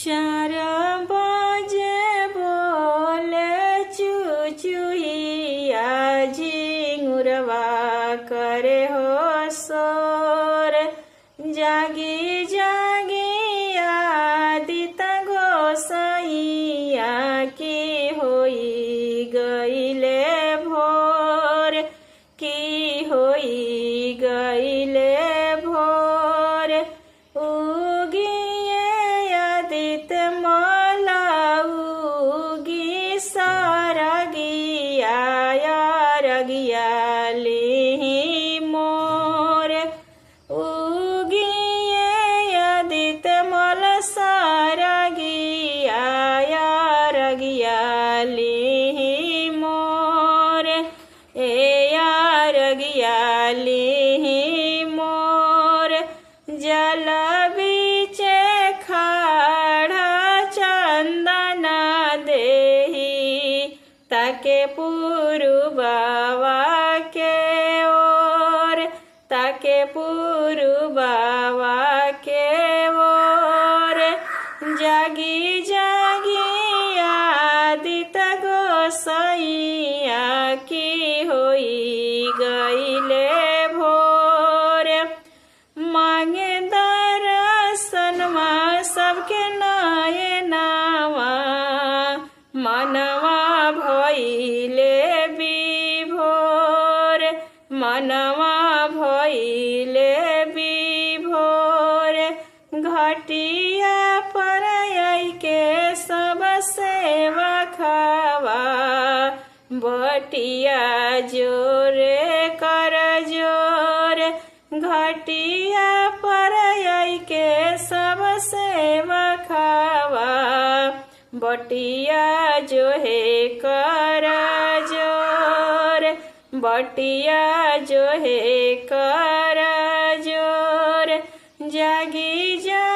4 बजे बोले चुचुहिया झिंगुरवा करे हो शोर। जागी जागी आदित गोसाइया की होई गईले भोर, की होई गईले भोर। उगिए आदित माला उगी सारगिया रगिया लिहि मोर। उगिए आदित मल सारगिया रगिया लिहि मोर। ए रगिया लिहि मोर। जल बीचे खाड़ा चंदना देहि ताके पुरुबवा के ओर, ताके पुरुबवा के ओर। जागी जागी आदित गोसाइया की होई गईले भोर। मांगे दर्शनवा सबके नयनवा मनवा भइले विभोर, मनवा भइले विभोर। घटिया पर आइके सब सेवा खावा बटिया जोरे कर जोर। घटिया पर आइके सब सेवा खावा बटिया जो है कर जोर, बटिया जो है कर जोर। जागी जा